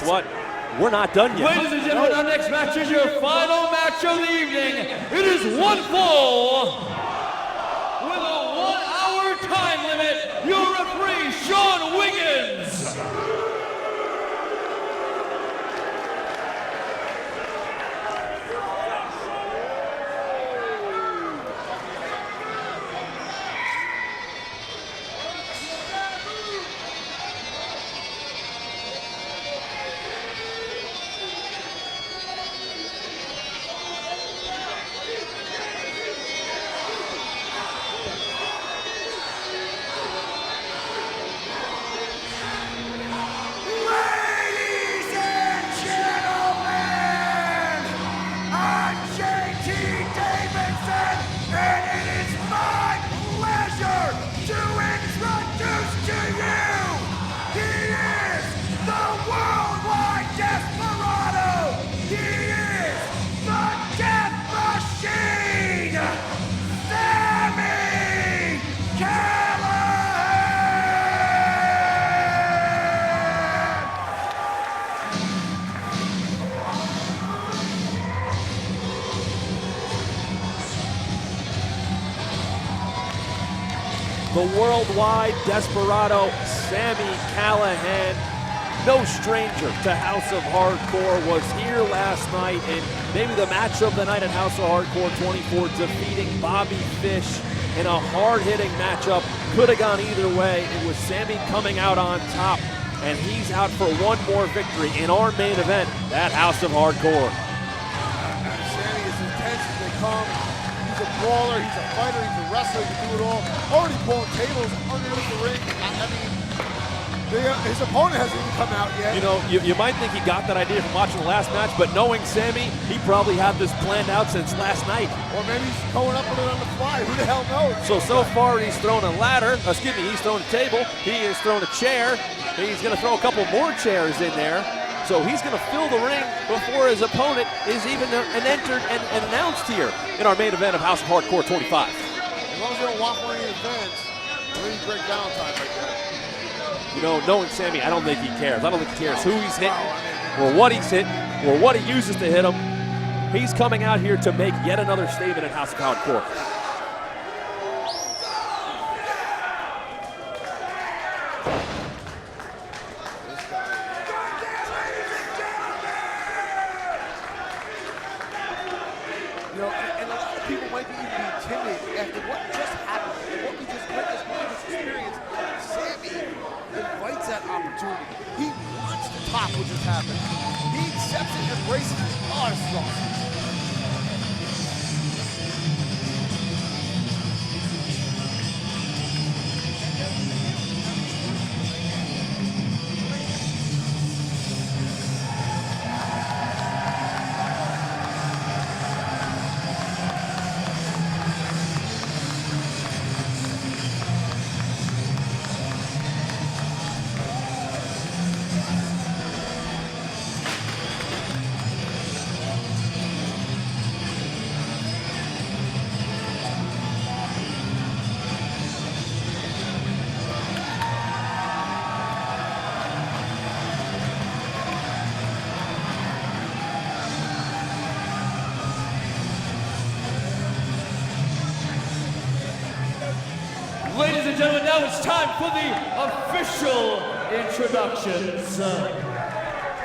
what? We're not done yet. Ladies and gentlemen, our next match is your final match of the evening. It is one fall with a 1-hour time limit. Your referee, Sean Wiggins. The worldwide desperado, Sami Callihan, no stranger to House of Hardcore, was here last night in maybe the match of the night at House of Hardcore 24, defeating Bobby Fish in a hard-hitting matchup. Could have gone either way. It was Sami coming out on top, and he's out for one more victory in our main event at House of Hardcore. Sami is intense as they come. He's a brawler, he's a fighter, he's a wrestler, he can do it all. Already pulling tables underneath the ring. I mean, his opponent hasn't even come out yet. You know, you might think he got that idea from watching the last match, but knowing Sami, he probably had this planned out since last night. Or maybe he's going up with it on the fly. Who the hell knows? So far he's thrown a ladder. Excuse me, he's thrown a table. He has thrown a chair. He's going to throw a couple more chairs in there. So he's going to fill the ring before his opponent is even entered and announced here in our main event of House of Hardcore 25. As long as you don't waffle any events, maybe Greg Valentine right there. You know, knowing Sami, I don't think he cares. I don't think he cares who he's hitting or what he's hitting or what he uses to hit him. He's coming out here to make yet another statement at House of Hardcore. You know, and a lot of people might be even intimidated after what just happened, what we just witnessed, what we just experienced. Sami invites that opportunity. He wants to top what just happened. He accepts it, embraces it. Oh, this is awesome. Ladies and gentlemen, now it's time for the official introductions.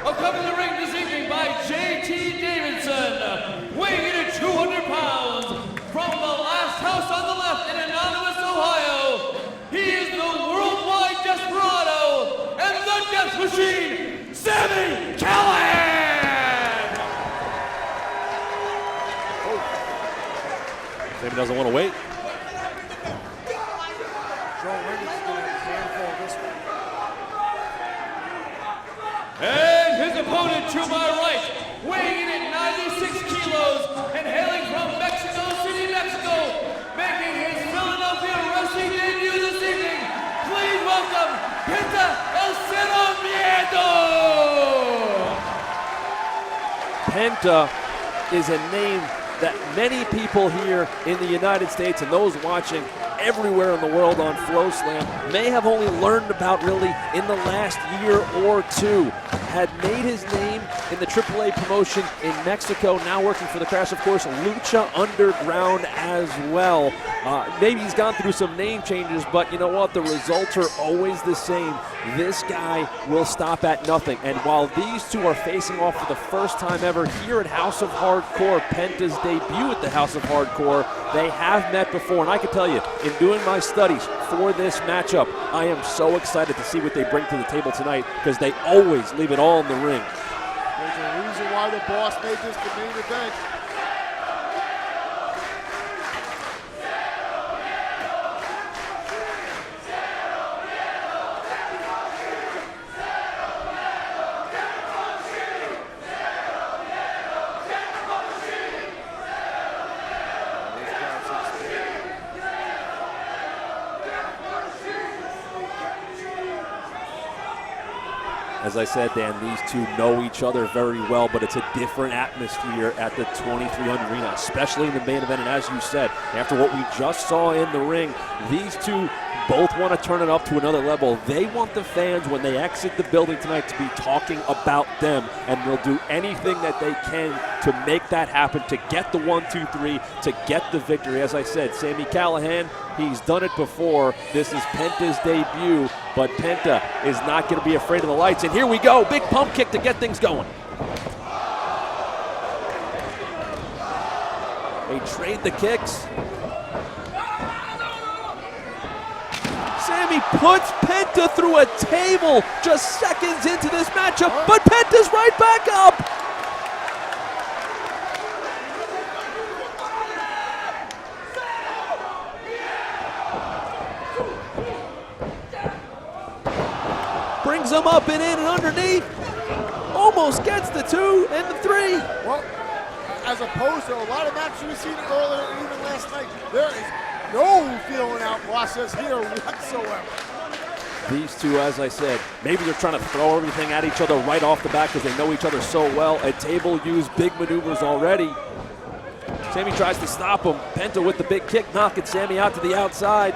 Coming to the ring this evening by J.T. Davidson, weighing in at 200 pounds, from the last house on the left in Anonymous, Ohio. He is the worldwide desperado and the death machine, Sami Callihan! Sami doesn't want to wait. And his opponent to my right, weighing in at 96 kilos and hailing from Mexico City, Mexico, making his Philadelphia wrestling debut this evening. Please welcome Penta El Cero Miedo! Penta is a name that many people here in the United States and those watching everywhere in the world on FloSlam may have only learned about really in the last year or two. had made his name in the AAA promotion in Mexico, now working for the Crash, of course, Lucha Underground as well. Maybe he's gone through some name changes, but you know what? The results are always the same. This guy will stop at nothing. And while these two are facing off for the first time ever here at House of Hardcore, Penta's debut at the House of Hardcore, they have met before. And I can tell you, in doing my studies for this matchup, I am so excited to see what they bring to the table tonight, because they always leave it all in the ring. There's a reason why the boss made this the main event. As I said, Dan, these two know each other very well, but it's a different atmosphere at the 2300 Arena, especially in the main event. And as you said, after what we just saw in the ring, these two both want to turn it up to another level. They want the fans, when they exit the building tonight, to be talking about them, and they'll do anything that they can to make that happen, to get the 1-2-3, to get the victory. As I said, Sami Callihan, he's done it before. This is Penta's debut, but Penta is not going to be afraid of the lights. And here we go, big pump kick to get things going. They trade the kicks. Sami puts Penta through a table just seconds into this matchup, but Penta's right back up. Brings him up and in and underneath. Almost gets the 2 and the 3. Well, as opposed to a lot of matches we've seen earlier and even last night, there is no feeling out process here whatsoever. These two, as I said, maybe they're trying to throw everything at each other right off the bat because they know each other so well. A table used big maneuvers already. Sami tries to stop him. Penta with the big kick, knocking Sami out to the outside.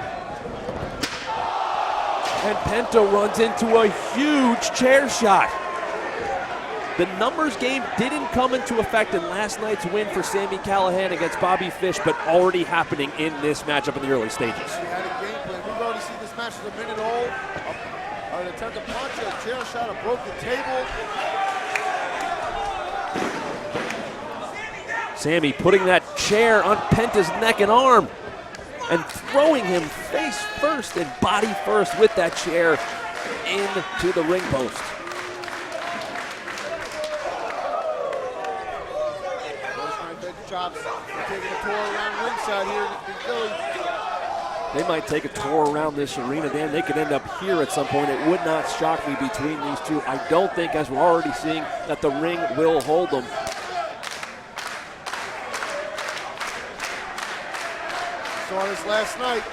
And Penta runs into a huge chair shot. The numbers game didn't come into effect in last night's win for Sami Callihan against Bobby Fish, but already happening in this matchup in the early stages. He had a game plan. We've already seen this match as a minute old. An attempt to punch, a chair shot, a broken table. Sami putting that chair on Penta's neck and arm and throwing him face first and body first with that chair into the ring post. Chops taking a tour around ringside here in Philly. They might take a tour around this arena, Dan. They could end up here at some point. It would not shock me between these two. I don't think, as we're already seeing, that the ring will hold them. Saw this last night.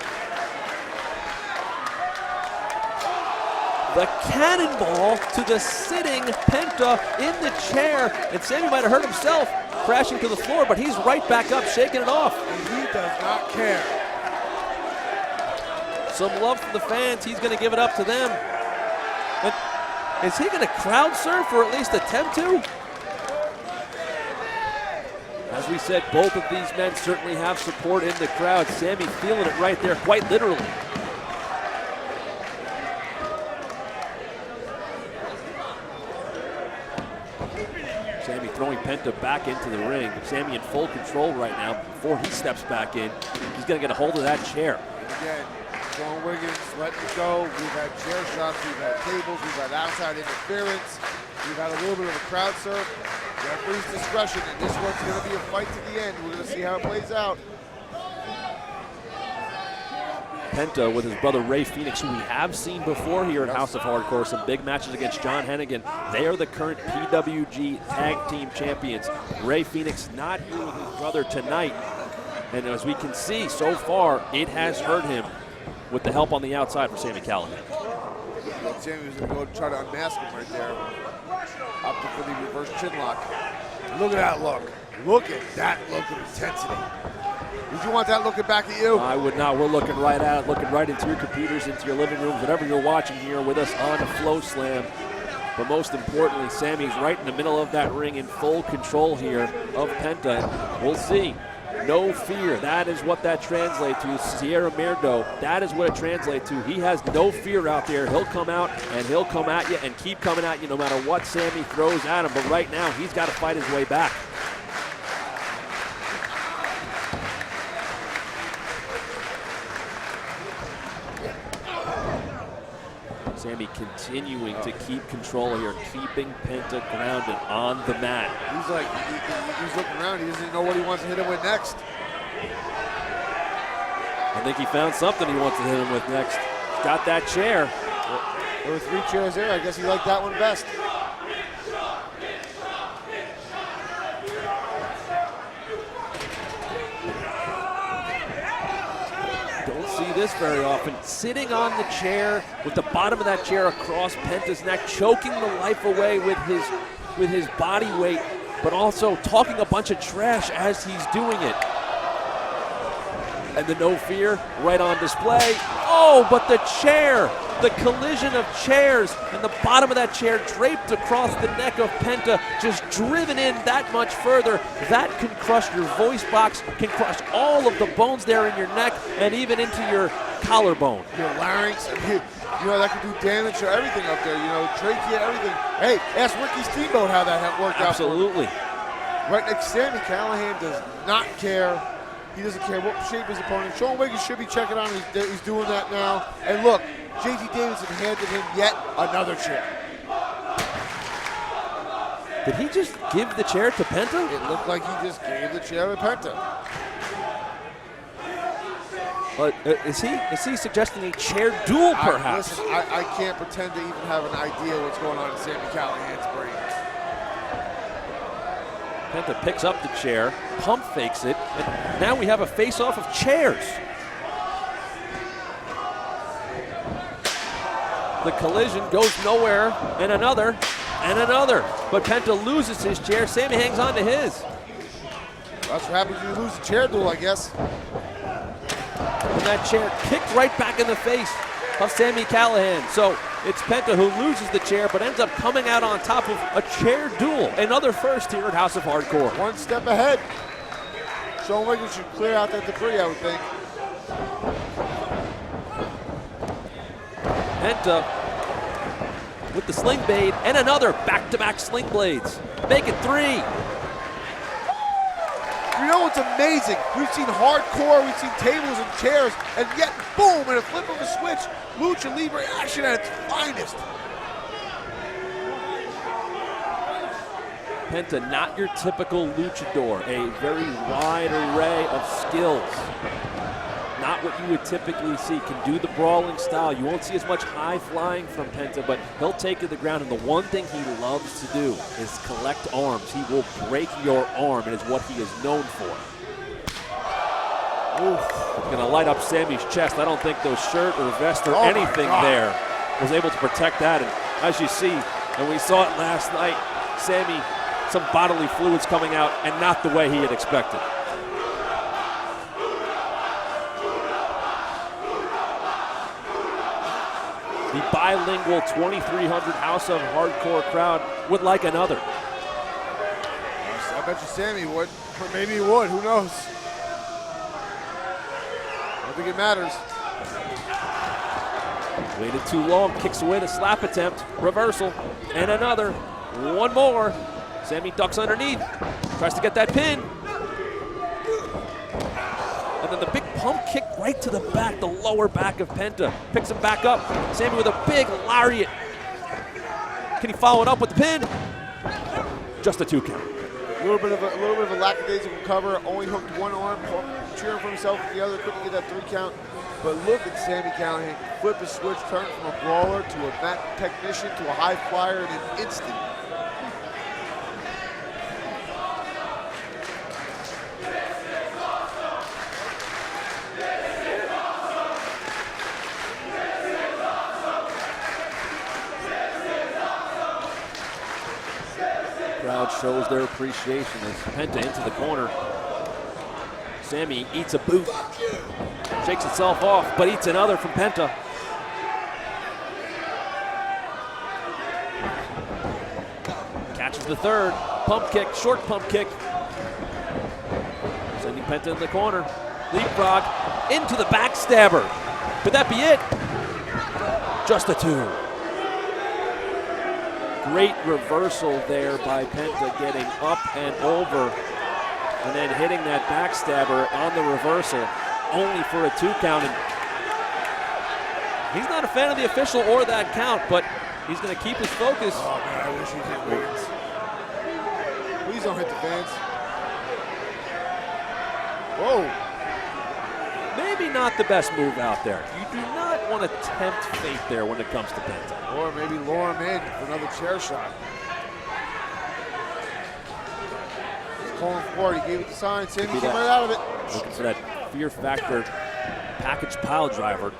The cannonball to the sitting Penta in the chair. And Sami might have hurt himself crashing to the floor, but he's right back up, shaking it off. And he does not care. Some love for the fans. He's going to give it up to them. But is he going to crowd surf or at least attempt to? As we said, both of these men certainly have support in the crowd. Sami feeling it right there, quite literally. Sami throwing Penta back into the ring. Sami in full control right now. Before he steps back in, he's going to get a hold of that chair. Again, John Wiggins letting it go. We've had chair shots, we've had tables, we've had outside interference. We've had a little bit of a crowd surf. Referee's discretion, and this one's going to be a fight to the end. We're going to see how it plays out. Penta with his brother Ray Phoenix, who we have seen before here at House of Hardcore, some big matches against John Hennigan. They are the current PWG Tag Team Champions. Ray Phoenix not here with his brother tonight. And as we can see so far, it has hurt him with the help on the outside for Sami Callihan. Sami was going to go try to unmask him right there. Opted for the reverse chin lock. Look at that look. Look at that look of intensity. Would you want that looking back at you? I would not. We're looking right at it, looking right into your computers, into your living rooms, whatever you're watching here with us on Flow Slam. But most importantly, Sami's right in the middle of that ring in full control here of Penta. We'll see. No fear. That is what that translates to. Sierra Mirdo, that is what it translates to. He has no fear out there. He'll come out and he'll come at you and keep coming at you no matter what Sami throws at him. But right now, he's got to fight his way back. Sami continuing to keep control here, keeping Penta grounded on the mat. He's like, he's looking around. He doesn't know what he wants to hit him with next. I think he found something he wants to hit him with next. Got that chair. There were 3 chairs there. I guess he liked that one best. See this very often. Sitting on the chair with the bottom of that chair across Penta's neck, choking the life away with his body weight, but also talking a bunch of trash as he's doing it. And the no fear right on display. Oh, but the chair, the collision of chairs, and the bottom of that chair draped across the neck of Penta, just driven in that much further. That can crush your voice box, can crush all of the bones there in your neck, and even into your collarbone. Your larynx, you know, that can do damage to everything up there, you know, trachea, everything. Hey, ask Ricky Steamboat how that worked out. Absolutely. Right next, Sami Callihan does not care. He doesn't care what shape his opponent. Sean Wiggins should be checking on him. He's doing that now. And look, JT Davidson handed him yet another chair. Did he just give the chair to Penta? It looked like he just gave the chair to Penta. But is he suggesting a chair duel, perhaps? Listen, I can't pretend to even have an idea what's going on in Sami Callihan's brain. Penta picks up the chair, pump fakes it, and now we have a face-off of chairs. The collision goes nowhere, and another, and another. But Penta loses his chair. Sami hangs on to his. That's what happens when you lose a chair duel, I guess. And that chair kicked right back in the face of Sami Callihan. So it's Penta who loses the chair, but ends up coming out on top of a chair duel. Another first here at House of Hardcore. One step ahead. Sean Wiggins should clear out that debris, I would think. Penta with the sling blade and another back-to-back sling blades. Make it 3. You know what's amazing? We've seen hardcore, we've seen tables and chairs, and yet, boom, in a flip of a switch, Lucha Libre action at its finest. Penta, not your typical luchador, a very wide array of skills. Not what you would typically see. Can do the brawling style. You won't see as much high flying from Penta, but he'll take to the ground, and the one thing he loves to do is collect arms. He will break your arm, and is what he is known for. Oof. Gonna light up Sami's chest. I don't think those shirt or vest or anything there was able to protect that. And as you see, and we saw it last night, Sami, some bodily fluids coming out, and not the way he had expected. The bilingual 2,300 House of Hardcore crowd would like another. I bet you Sami would, or maybe he would, who knows? I don't think it matters. Waited too long, kicks away the slap attempt, reversal, and another. One more. Sami ducks underneath, tries to get that pin. And then the big pump kick right to the back, the lower back of Penta. Picks him back up. Sami with a big lariat. Can he follow it up with the pin? Just a 2 count. A little bit of a lackadaisical cover. Only hooked one arm, cheering for himself with the other. Couldn't get that 3 count. But look at Sami Callihan flip a switch, turn from a brawler to a mat technician to a high flyer in an instant. Crowd shows their appreciation as Penta into the corner. Sami eats a boot, shakes itself off, but eats another from Penta. to the third. Pump kick, short pump kick. Sending Penta in the corner. Leapfrog into the backstabber. Could that be it? Just a 2. Great reversal there by Penta, getting up and over and then hitting that backstabber on the reversal, only for a 2 count. And he's not a fan of the official or that count, but he's going to keep his focus. Oh, man, I wish he hit Wiggins. Please don't hit the fans. Whoa. Maybe not the best move out there. You do not want to tempt fate there when it comes to Penta. Or maybe lure him in for another chair shot. He's calling for it. He gave it the sign. Sami came right out of it. Looking for that fear factor package pile driver.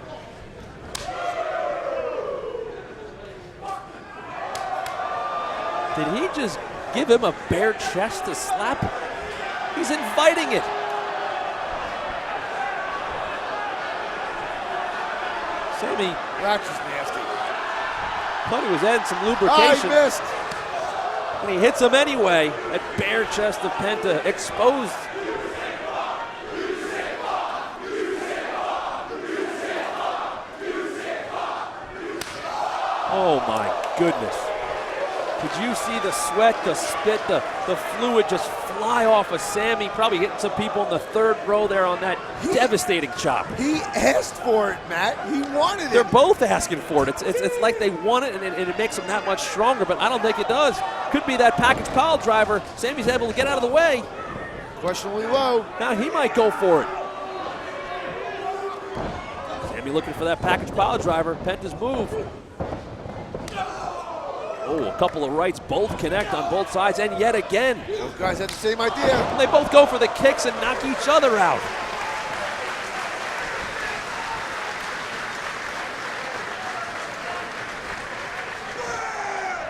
Did he just give him a bare chest to slap? He's inviting it. Sami. That's just nasty. Thought he was adding some lubrication. Oh, he missed. And he hits him anyway. That bare chest of Penta exposed. Oh my goodness. Did you see the sweat, the spit, the fluid just fly off of Sami? Probably hitting some people in the third row there on that devastating chop. He asked for it, Matt. He wanted it. They're both asking for it. It's like they want it, and it makes them that much stronger, but I don't think it does. Could be that package pile driver. Sami's able to get out of the way. Questionably low. Now he might go for it. Sami looking for that package pile driver. Penta's move. Oh, a couple of rights, both connect on both sides, and yet again. Those guys had the same idea. And they both go for the kicks and knock each other out.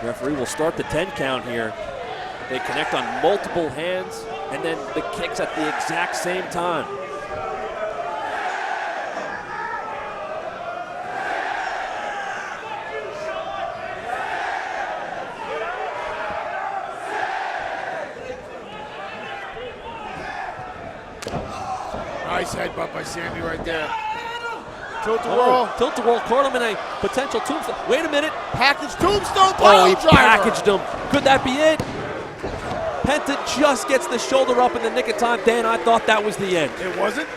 Referee will start the 10 count here. They connect on multiple hands, and then the kicks at the exact same time. Nice headbutt by Sami right there. Tilt-a-whirl. Tilt-a-whirl caught him in a potential tombstone. Wait a minute. Package tombstone pile he driver. packaged him. Could that be it? Penta just gets the shoulder up in the nick of time. Dan, I thought that was the end. It wasn't?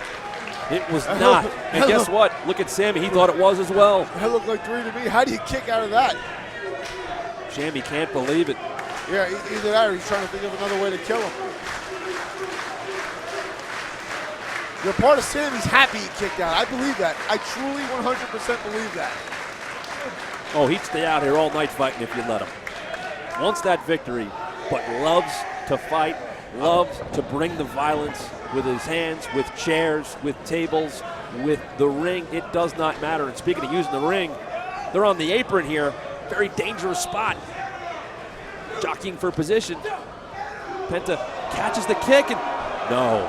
It was not. And guess what? Look at Sami. He thought it was as well. That looked like 3 to me. How do you kick out of that? Sami can't believe it. Yeah, either that or he's trying to think of another way to kill him. You're part of Sami's happy he kicked out. I believe that. I truly 100% believe that. Oh, he'd stay out here all night fighting if you let him. Wants that victory, but loves to fight, loves to bring the violence with his hands, with chairs, with tables, with the ring. It does not matter. And speaking of using the ring, they're on the apron here. Very dangerous spot. Jockeying for position. Penta catches the kick and no.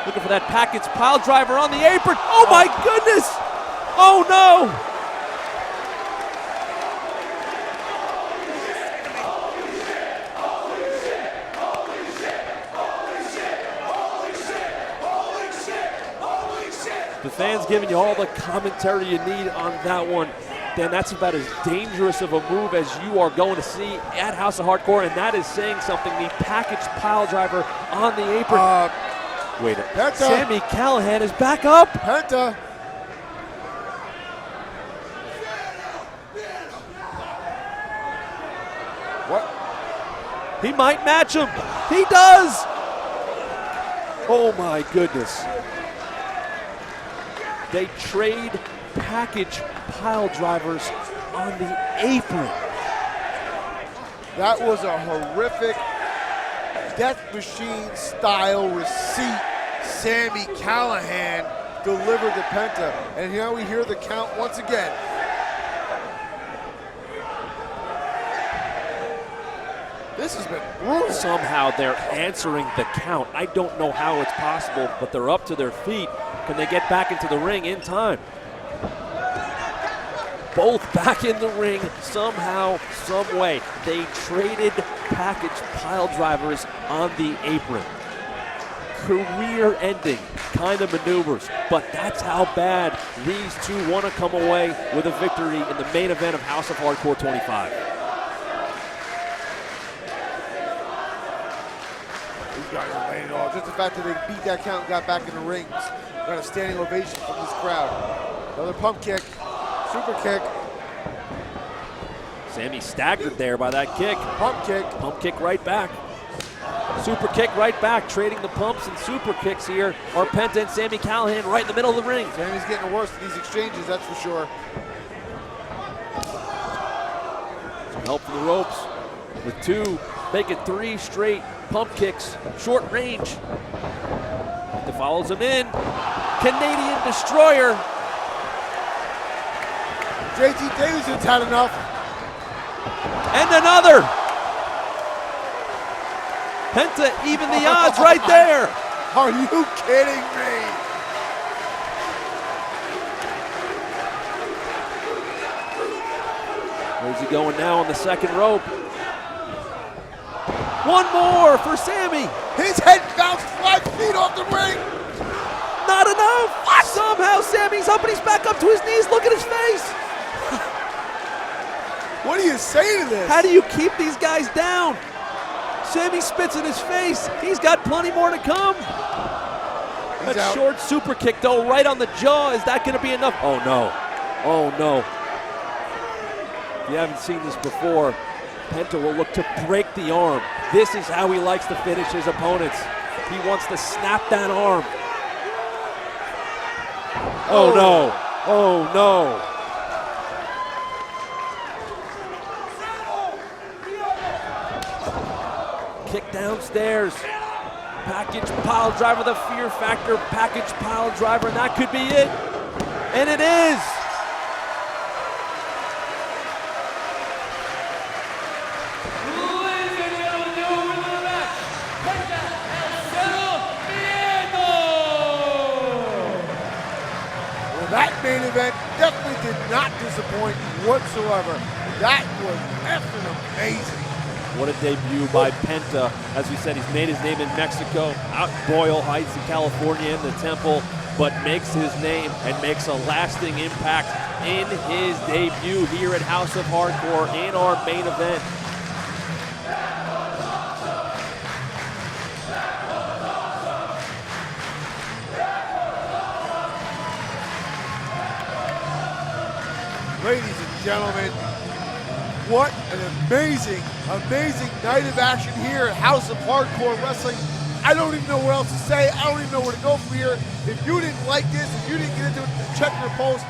Looking for that package pile driver on the apron. Oh my goodness! Oh no! The fans giving you all the commentary you need on that one. Dan, that's about as dangerous of a move as you are going to see at House of Hardcore, and that is saying something. The package pile driver on the apron. Wait, Penta. Sami Callihan is back up. Penta. What? He might match him. He does. Oh my goodness. They trade package pile drivers on the apron. That was a horrific death machine style receipt. Sami Callihan delivered to Penta. And now we hear the count once again. This has been brutal. Somehow they're answering the count. I don't know how it's possible, but they're up to their feet. Can they get back into the ring in time? both back in the ring somehow, some way. They traded package pile drivers on the apron. Career-ending kind of maneuvers, but that's how bad these two want to come away with a victory in the main event of House of Hardcore 25. These guys are laying it all. Just the fact that they beat that count and got back in the ring. Got a standing ovation from this crowd. Another pump kick, super kick. Sami staggered there by that kick. Pump kick. Pump kick right back. Super kick right back. Trading the pumps and super kicks here are Penta and Sami Callihan right in the middle of the ring. Sami's getting worse in these exchanges, that's for sure. Some help from the ropes with two, make it 3 straight pump kicks, short range. Penta follows him in. Canadian Destroyer. JT Davidson's had enough. And another. Penta even the odds right there. Are you kidding me? Where's he going now on the second rope? One more for Sami. His head bounced 5 feet off the ring. Not enough. What? Somehow Sami's up and he's back up to his knees. Look at his face. What do you say to this? How do you keep these guys down? Sami spits in his face. He's got plenty more to come. He's That out. short super kick though, right on the jaw. Is that going to be enough? Oh no. Oh no. If you haven't seen this before, Penta will look to break the arm. This is how he likes to finish his opponents. He wants to snap that arm. Oh no. Oh no. Kick downstairs. Package pile driver, the fear factor package pile driver, and that could be it. And it is. Ladies and gentlemen, the winner of the match, Penta and Well, that main event definitely did not disappoint whatsoever. That was effing amazing. What a debut by Penta. As we said, he's made his name in Mexico, out in Boyle Heights in California in the Temple, but makes his name and makes a lasting impact in his debut here at House of Hardcore in our main event. Ladies and gentlemen, what an amazing, amazing night of action here at House of Hardcore Wrestling. I don't even know what else to say. I don't even know where to go from here. If you didn't like this, if you didn't get into it, check your pulse.